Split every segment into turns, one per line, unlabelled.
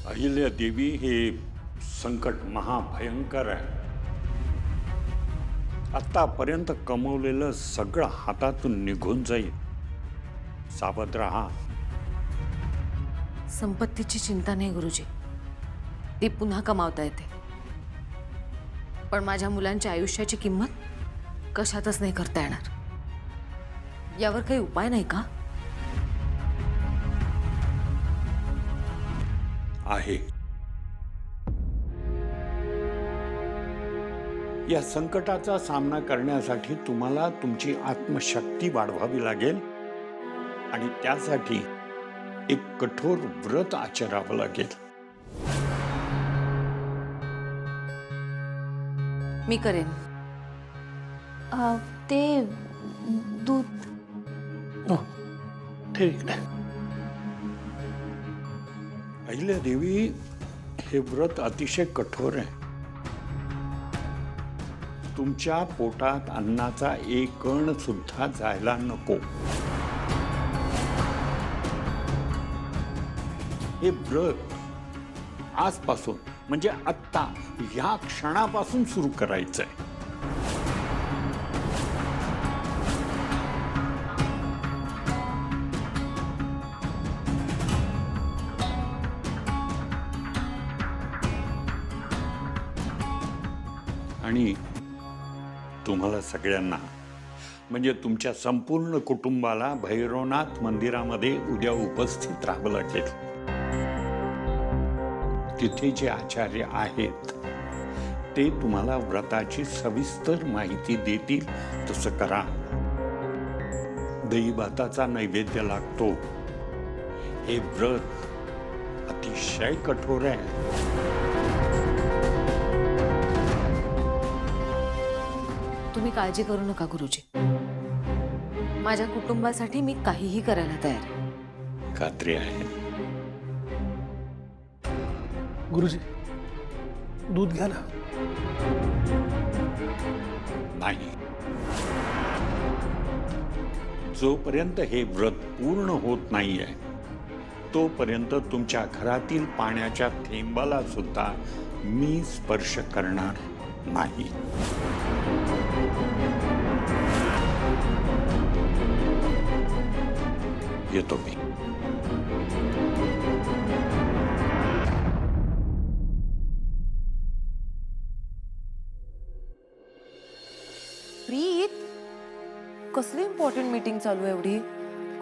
अहिल्या देवी, हे संकट महाभयंकर आहे. आतापर्यंत कमवलेलं सगळं हातातून निघून जाईल. सावध राहा.
संपत्तीची चिंता नाही गुरुजी, ती पुन्हा कमावता येते. पण माझ्या मुलांच्या आयुष्याची किंमत कशातच नाही करता येणार. यावर काही उपाय नाही का?
आहे. या संकटाचा सामना करण्यासाठी तुम्हाला तुमची आत्मशक्ती वाढवावी लागेल आणि त्यासाठी एक कठोर व्रत आचरावं लागेल.
मी करेन.
ते दूध
ठीक आहे.
अहिल्या देवी, हे व्रत अतिशय कठोर आहे. तुमच्या पोटात अन्नाचा एक कण सुद्धा जायला नको. हे व्रत आजपासून म्हणजे आत्ता ह्या क्षणापासून सुरू करायचंय. आणि तुम्हाला सगळ्यांना म्हणजे तुमच्या संपूर्ण कुटुंबाला भैरवनाथ मंदिरामध्ये उद्या उपस्थित राहावं लागेल. तिथे जे आचार्य आहेत ते तुम्हाला व्रताची सविस्तर माहिती देतील. तसं करा. दही भाताचा नैवेद्य लागतो. हे व्रत अतिशय कठोर आहे.
तुम्ही काळजी करू नका गुरुजी. माझ्या कुटुंबासाठी मी काहीही करायला तयार आहे.
खात्री आहे.
गुरुजी, दूध घ्या ना.
नाही. जोपर्यंत हे व्रत पूर्ण होत नाहीये तोपर्यंत तुमच्या घरातील पाण्याच्या थेंबाला सुद्धा मी स्पर्श करणार नाही. येतो मी.
प्रीत, कसली इम्पॉर्टंट मीटिंग चालू आहे एवढी?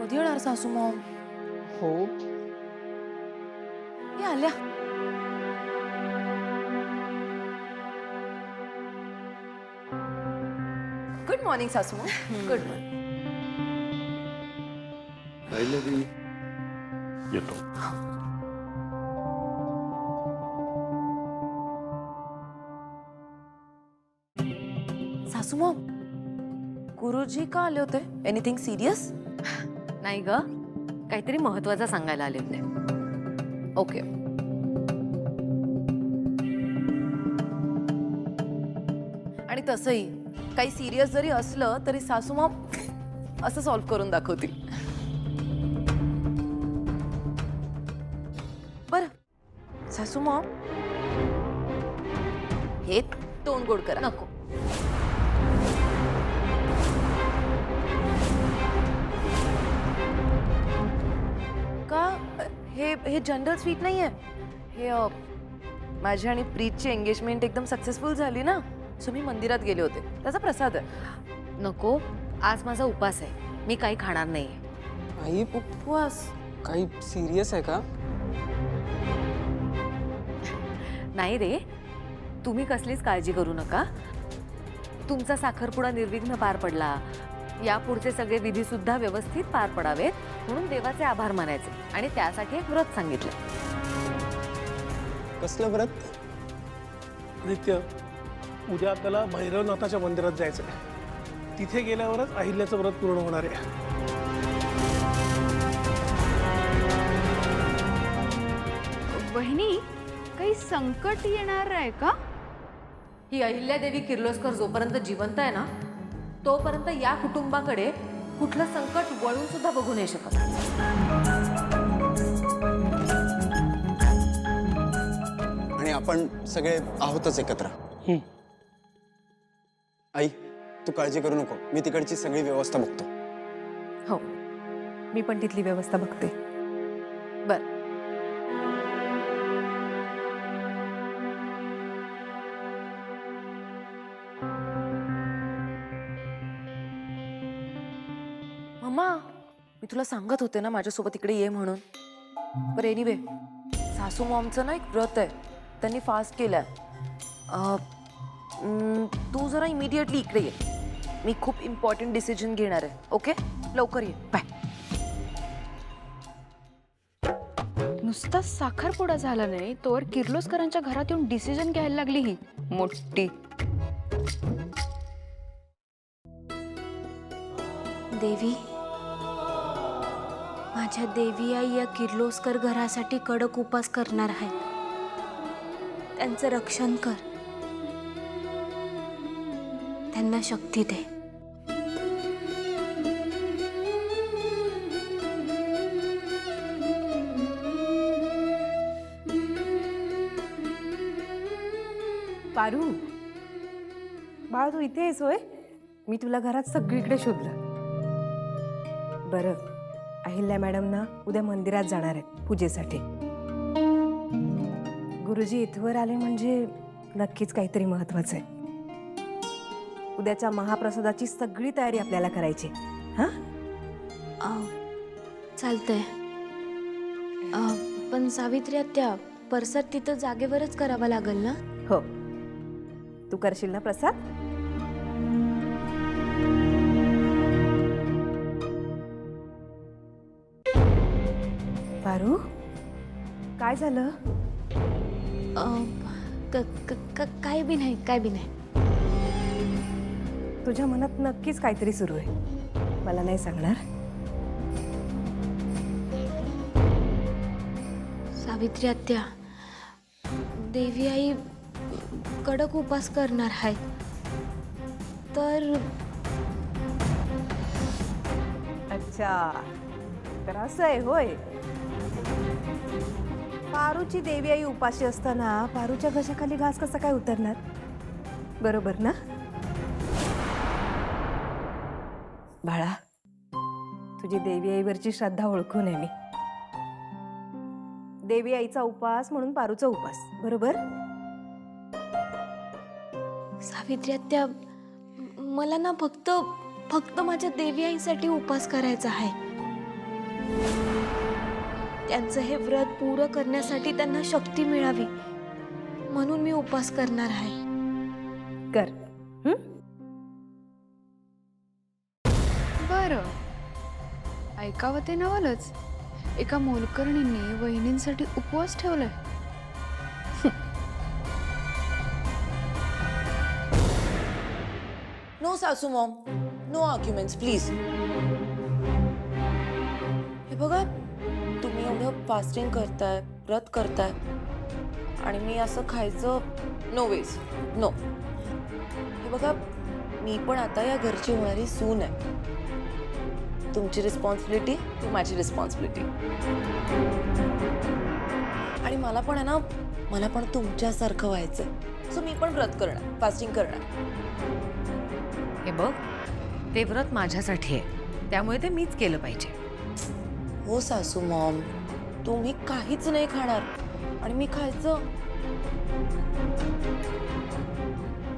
कधी येणार सासू मॉम?
हो.
हे आल्या. गुड मॉर्निंग सासू मॉम. Good morning.
येतो.
सासू मॉम, गुरुजी का आले होते? Anything serious?
नाही ग, काहीतरी महत्वाचं सांगायला आले होते.
ओके. आणि तसंही काही सिरियस जरी असलं तरी सासू मॉम असं सॉल्व्ह करून दाखवतील. बर सासू मॉम, हे तोंड गोड करा.
नको.
का हे जनरल स्वीट नाहीये. हे माझी आणि प्रीतची एंगेजमेंट एकदम सक्सेसफुल झाली ना, सो मी मंदिरात गेले होते, त्याचा प्रसाद आहे.
नको, आज माझा उपास आहे. मी काही खाणार नाही.
आई,
उपवास?
काही सिरियस आहे का?
नाही रे, तुम्ही कसलीच काळजी करू नका. तुमचा साखरपुडा निर्विघ्न पार पडला. यापुढचे सगळे विधी सुद्धा व्यवस्थित पार पडावेत म्हणून देवाचे आभार मानायचे आणि त्यासाठी एक व्रत सांगितलं.
कसलं व्रत?
नित्य उद्या आपल्याला भैरवनाथाच्या मंदिरात जायचं आहे. तिथे गेल्यावरच अहिल्याचं व्रत पूर्ण होणार आहे.
बहिणी, काही संकट येणार आहे का?
ही अहिल्यादेवी किर्लोस्कर जोपर्यंत जिवंत आहे ना, तोपर्यंत या कुटुंबाकडे कुठलं संकट वळून सुद्धा बघू नाही शकत.
आणि आपण सगळे आहोतच एकत्र. आई, तू काळजी करू नको, मी तिकडची सगळी व्यवस्था बघतो.
हो, मी पण तिथली व्यवस्था बघते. बर, मम्मा, मी तुला सांगत होते ना माझ्यासोबत इकडे ये म्हणून. पर एनिवे, सासू मॉमचं ना एक व्रत आहे, त्यांनी फास्ट केलंय. तू जरा इमिडिएटली इकडे ये, मी खूप इम्पॉर्टंट डिसिजन घेणार आहे. ओके, लवकर ये. बाय.
नुसता साखरपुडा झाला नाही तोवर किर्लोस्करांच्या घरात येऊन डिसिजन घ्यायला लागली ही मोठी.
देवी, माझ्या देवी आई या किर्लोस्कर घरासाठी कडक उपास करणार आहेत. त्यांचं रक्षण कर, त्यांना शक्ती दे.
पारू, बाळ तू इथे आहेस होय? मी तुला घरात सगळीकडे शोधलं. बरं, अहिल्या मॅडम ना उद्या मंदिरात जाणार आहेत पूजेसाठी. गुरुजी इथवर आले म्हणजे नक्कीच काहीतरी महत्वाचं आहे. उद्याच्या महाप्रसादाची सगळी तयारी आपल्याला करायची. हां,
चालतंय. पण सावित्री आत्या, प्रसाद तिथं जागेवरच करावा लागेल ना?
हो, तू करशील ना प्रसाद? पारू, काय झालं?
काय बी नाही, काय बी नाही.
तुझ्या मनात नक्कीच काहीतरी सुरू आहे, मला नाही सांगणार.
सावित्री आत्या, देवी आई कडक उपास करणार आहेत, तर
अच्छा, तर असं आहे होय. पारूची देवी आई उपाशी असताना पारूच्या घशाखाली घास कसा काय उतरणार? बरोबर ना बाळा? तुझी देवी आईवरची श्रद्धा ओळखून आहे मी. देवी आईचा उपास म्हणून पारूचा उपास, बरोबर?
सावित्री आत्या, मला ना फक्त माझ्या देवी आईसाठी उपास करायचा आहे. त्यांचं हे व्रत पूर्ण करण्यासाठी त्यांना शक्ती मिळावी म्हणून मी उपास करणार आहे.
कर.
बरं, ऐकावं ते नवलच. एका मोलकर्णींनी वहिनींसाठी उपवास ठेवलाय.
नो सासू मॉम, नो आर्ग्युमेंट्स प्लीज. हे बघा, तुम्ही एवढं फास्टिंग करताय, व्रत करताय, आणि मी असं खायचं, नो वेज, नो. हे बघा, मी पण आता या घरची होणारी सून आहे. तुमची रिस्पॉन्सिबिलिटी ती माझी रिस्पॉन्सिबिलिटी. आणि मला पण आहे ना, मला पण तुमच्यासारखं व्हायचंय. सो मी पण व्रत करणार, फास्टिंग करणार.
हे बघ, ते व्रत माझ्यासाठी आहे, त्यामुळे ते मीच केलं पाहिजे.
हो सासू मॉम, तुम्ही काहीच नाही खाणार आणि मी खायचं?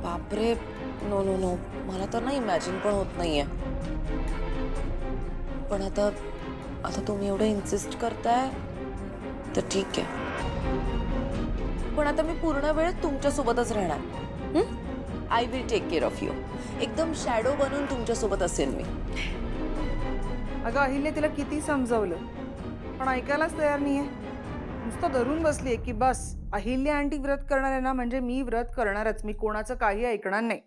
बापरे, नो नो नो, मला तर ना इमॅजिन पण होत नाहीये. पण आता तुम्ही एवढं इन्सिस्ट करताय तर ठीक आहे. पण आता मी पूर्ण वेळ तुमच्यासोबतच राहणार. I will take care of you. एकदम शॅडो बनून तुमच्यासोबत असेल मी.
अगं अहिल्य, तिला किती समजवलं पण ऐकायलाच तयार नाहीये. नुसतं धरून बसलीये की बस अहिल्या आंटी व्रत करणार आहे ना म्हणजे मी व्रत करणारच, मी कोणाचं काही ऐकणार नाही.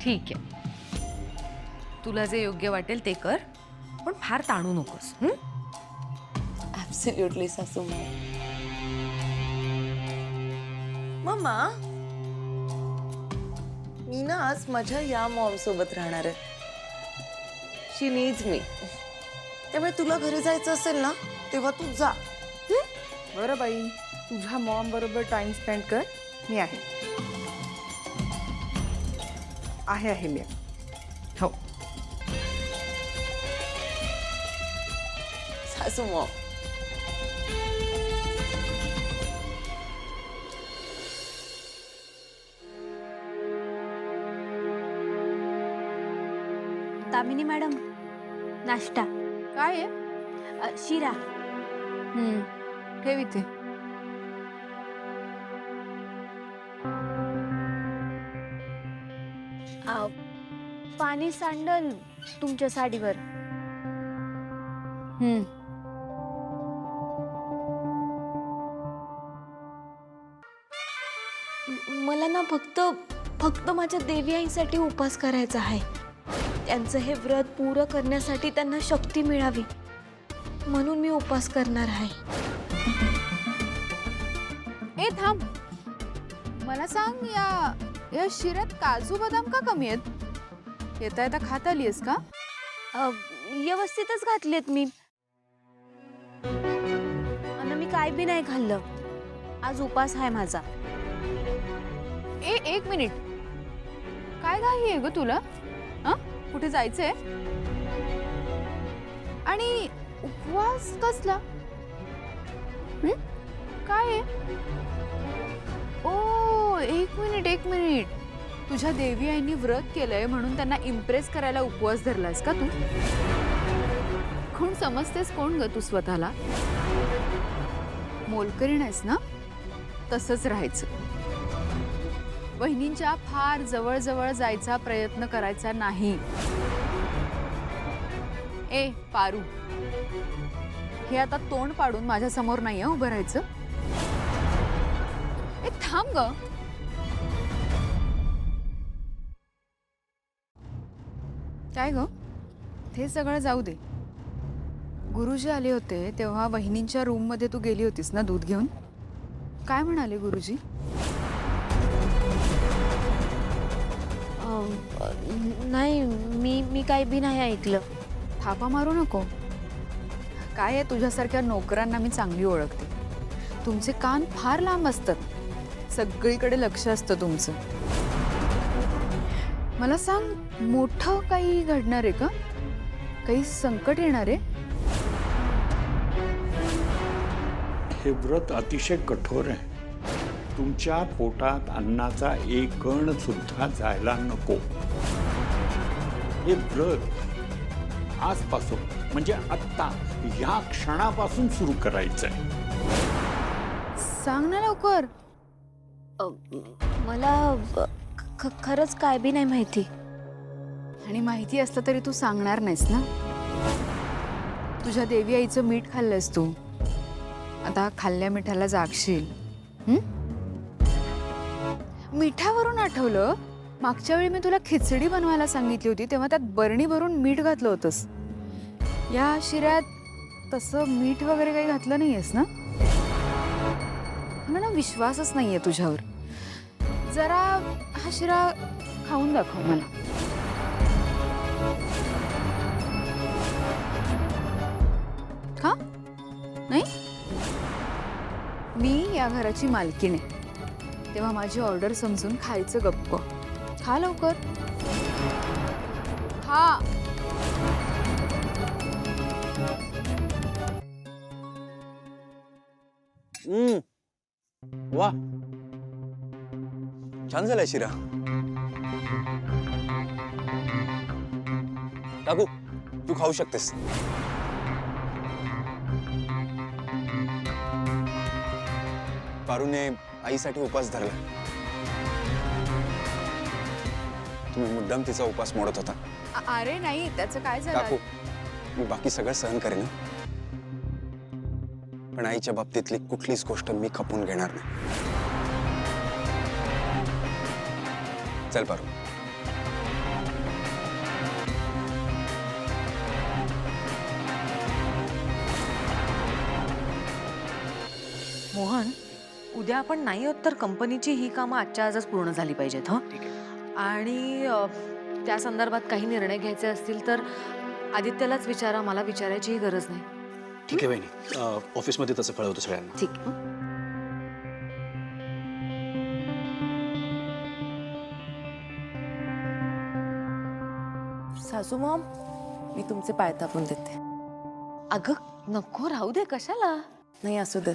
ठीक आहे, तुला जे योग्य वाटेल ते कर, पण फार ताणू नकोस.
ऍब्सोल्युटली सासू मम्मा, मी ना आज माझ्या या मॉम सोबत राहणार आहे. शी नीड्स मी. त्यामुळे तुला घरी जायचं असेल ना तेव्हा तू जा.
बरं बाई, तुझ्या मॉम बरोबर टाइम स्पेंड कर. मी आहे अहिल्या. हो.
सासू मॉम.
दामिनी मॅडम, नाश्ता.
काय आहे?
शिरा.
ठेव इथे.
पाणी सांडल तुमच्या साडीवर. मला ना फक्त माझ्या देवी आईसाठी उपवास करायचा आहे. त्यांचं हे व्रत पूर्ण करण्यासाठी त्यांना शक्ती मिळावी म्हणून मी उपवास करणार आहे.
ए थांब, मला सांग, या शिऱ्यात काजू बदाम का कमी आहेत? येता येता खात आलीस का?
व्यवस्थितच घातलेत मी. आणि मी काय बी नाही खाल्लं. आज उपवास आहे माझा.
एक मिनिट, काय घाई आहे ग तुला? कुठे जायचंय? आणि उपवास कसला? काय आहे? ओ, एक मिनिट. तुझ्या देवी आईनी व्रत केलंय म्हणून त्यांना इम्प्रेस करायला उपवास धरलास का तू? कोण समजतेस कोण ग तू स्वतःला? मोलकरी नाहीस ना? तसंच राहायचं. वहिनींच्या फार जवळ जवळ जायचा प्रयत्न करायचा नाही. ए पारू, हे आता तोंड पाडून माझ्या समोर नाही उभं राहायचं. ए थांब ग. काय ग, ते सगळं जाऊ दे. गुरुजी आले होते तेव्हा वहिनींच्या रूम मध्ये तू गेली होतीस ना दूध घेऊन? काय म्हणाले गुरुजी?
नाही, मी काही बी नाही ऐकलं.
थापा मारू नको. काय आहे, तुझ्यासारख्या नोकरांना मी चांगली ओळखते. तुमचे कान फार लांब असतात, सगळीकडे लक्ष असतं तुमचं. मला सांग, मोठं काही घडणार आहे का? काही संकट येणार आहे?
हे व्रत अतिशय कठोर आहे. तुमच्या पोटात अन्नाचा एक कण सुद्धा जायला नको. हे व्रत आजपासून म्हणजे आत्ता या क्षणापासून सुरू करायचंय.
सांग ना लवकर.
मला खरंच काय बी नाही माहिती.
आणि माहिती असलं तरी तू सांगणार नाहीस ना? तुझ्या देवी आईचं मीठ खाल्लंस तू, आता खाल्ल्या मिठाला जागशील. मिठावरून आठवलं, मागच्या वेळी मी तुला खिचडी बनवायला सांगितली होती तेव्हा त्यात बरणी भरून मीठ घातलं होतंस. या शिऱ्यात तसं मीठ वगैरे काही घातलं नाहीयेस ना? मला ना विश्वासच नाहीये तुझ्यावर. जरा हा शिरा खाऊन दाखव मला. खा. नाही, मी या घराची मालकीण आहे, तेव्हा माझी ऑर्डर समजून खायचं गप्प. खा लवकर. खा.
वा, छान झालाय शिरा. काकू, तू खाऊ शकतेस. पारूने आईसाठी उपवास धरला. तुम्ही मुद्दाम तिचा उपवास मोडत होता.
अरे नाही, त्याचं काय
काकू,
झालं?
मी बाकी सगळं सहन करेन, पण आईच्या बाबतीतली कुठलीच गोष्ट मी खपून घेणार नाही. चल पारू.
मोहन, उद्या आपण नाही होत तर कंपनीची ही कामं आजच्या आजच पूर्ण झाली पाहिजेत. आणि त्या संदर्भात काही निर्णय घ्यायचे असतील तर आदित्यलाच विचारा, मला विचारायचीही गरज नाही.
ठीक आहे वहिनी, ऑफिसमध्ये तसं कळवतो सगळ्यांना.
ठीक आहे.
सासू मॉम, मी तुमचे पाय तापून देते.
अगं नको, राहू दे, कशाला.
नाही असू देत.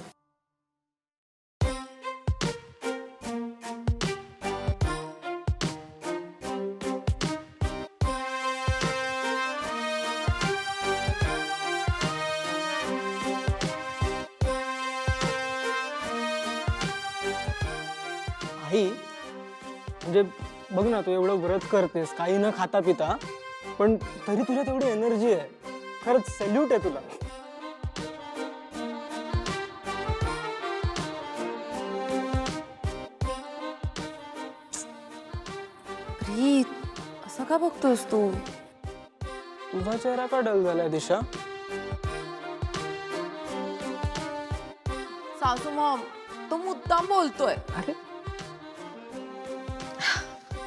आई म्हणजे बघ ना, तू एवढं व्रत करतेस काही न खाता पिता, पण तरी तुझ्यात एवढी एनर्जी आहे. खरंच सॅल्यूट आहे तुला.
प्रीत, असं का बघतोस तू?
तुझा चेहरा का डल झालाय दिशा?
सासू मॉम, तो मुद्दाम बोलतोय.
अरे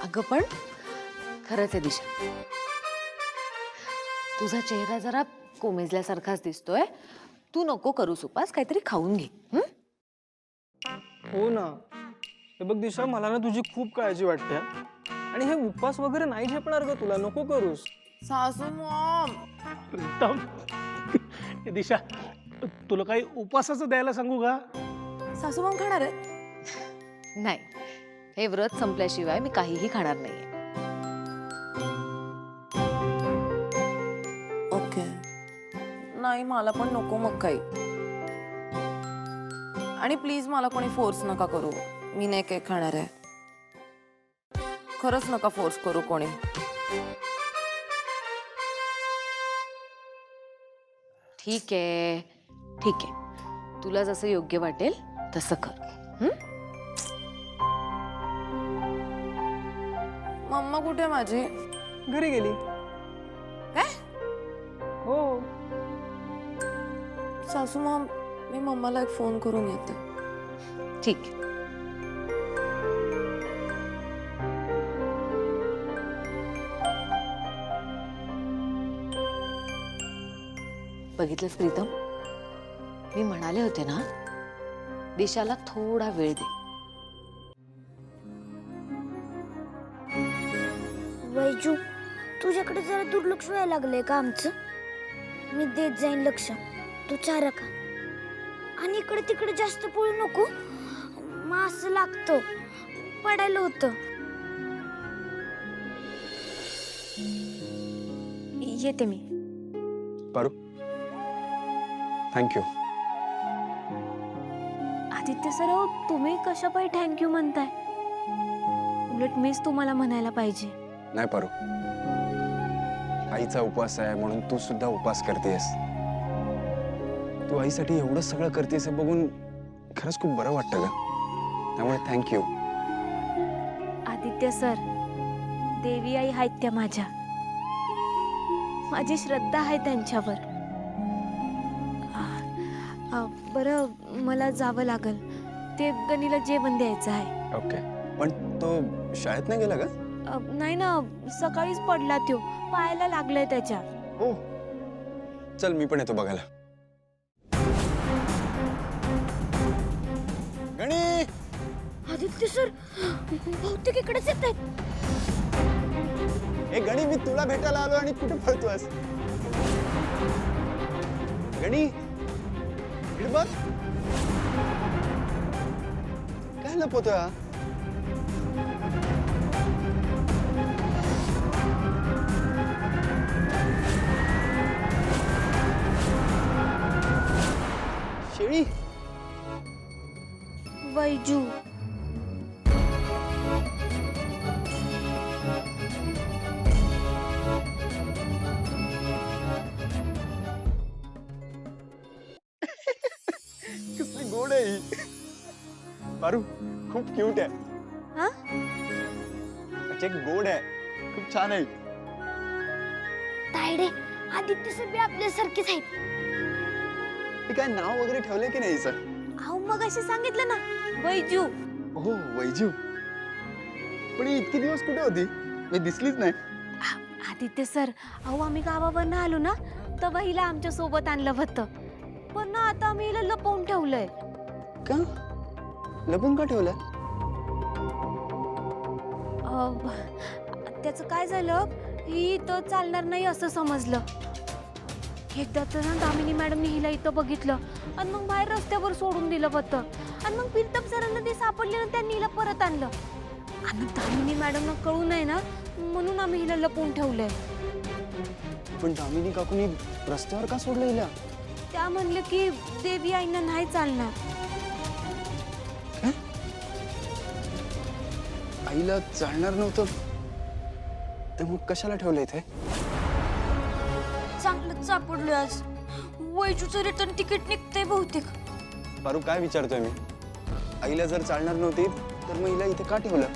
अगं पण खरंच आहे दिशा, तुझा चेहरा जरा कोमेजल्यासारखाच दिसतोय. तू नको करूस उपास, काहीतरी खाऊन घे.
हो ना. हे बघ दिशा, मला ना तुझी खूप काळजी वाटते. आणि हे उपवास वगैरे नाही झेपणार ग तुला, नको करूस.
सासू मॉम,
प्रीतम, ए दिशा, तुला काही उपवासाचं द्यायला सांगू का?
सासू मॉम खाणार आहे?
नाही, हे व्रत संपल्याशिवाय मी काहीही खाणार नाहीये.
ओके. नाही, मला पण नको मग काही. आणि प्लीज मला कोणी फोर्स नका करू. मी नाही काही खाणार आहे. खरंच नका फोर्स करू कोणी.
ठीक आहे, ठीक आहे, तुला जसं योग्य वाटेल तसं कर.
मम्मा कुठे माझी?
घरी गेली.
काय?
हो.
सासू मॉम, मी मम्माला एक फोन करून येते.
ठीक आहे. बघितलंस प्रीतम, मी म्हणाले होते ना, दिशाला थोडा वेळ दे.
वैजू, तुझ्याकडे जरा दुर्लक्ष व्हायला लागलंय का आमचं? मी देत जाईन लक्ष, तू चारा का. आणि इकडे तिकडे जास्त पळू नको, मग असं लागतं, पडायला होतं. येते मी.
पारू, थँक्यू.
आदित्य सर, तुम्ही कशा पायी थँक्यू म्हणताय? उलट मीच तुम्हाला म्हणायला पाहिजे.
नाही पारू, आईचा उपवास आहे म्हणून तू सुद्धा उपवास करतेस. तू आईसाठी एवढं सगळं करतेस हे बघून खरंच खूप बरं वाटतं ग. त्यामुळे थँक्यू.
आदित्य सर, देवी आई आहेत त्या माझ्या. माझी श्रद्धा आहे त्यांच्यावर. बरं, मला जावं लागल. ते गणीला जेवण द्यायचं आहे.
ओके. पण तो शाळेत नाही गेला का?
नाही ना, सकाळीच पडला तो, पायाला लागलंय त्याच्या.
हो, चल मी पण येतो बघायला. गणी!
आदित्य सर, बहुतेक इकडेच येत आहेत.
ए गणी, मी तुला भेटायला आलो आणि कुठे पळतोस? गणी, इकडे बघ. काय लपवतोय हा? शेळी.
वैजू,
किती गोड आहे ही. पारू, खूप क्यूट आहे.
हा?
अच्छा, गोड आहे, खूप छान आहे.
तायडे, आदित्य सर बी आपल्यासारखेच आहेत.
हे काय नाव वगैरे ठेवलंय की नाही सर?
अहो, मग असे सांगितलं ना, वैजू.
हो, वैजू. पण ही इतके दिवस कुठे होती? मी दिसलीच नाही.
आदित्य सर, अहो आम्ही गावावरनं आलो ना तेव्हा हिला आमच्या सोबत आणलं होतं, पण ना आता आम्ही हिला लपवून ठेवलंय.
का लपून का ठेवलं?
त्याचं काय झालं, ही इथं चालणार नाही असं समजलं. एकदा तर ना दामिनी मॅडमने हिला इथं बघितलं आणि मग बाहेर रस्त्यावर सोडून दिलं होतं. आणि मग प्रीतम सरांना ते सापडले ना, त्यांनी हिला परत आणलं. आणि दामिनी मॅडमना कळू नये ना म्हणून आम्ही हिला लपवून ठेवलंय.
पण दामिनी काकूनी रस्त्यावर का सोडलं हिला?
त्या म्हणले की देवी आईंना नाही चालणार.
आईला चालणार नव्हतं तर मग कशाला ठेवलं इथे?
चांगलंच सापडलोय आज. वैजूचं रिटर्न तिकीट निघतंय बहुतेक.
पारू काय विचारतोय मी? आईला जर चालणार नव्हती तर मग हिला इथे का ठेवलं?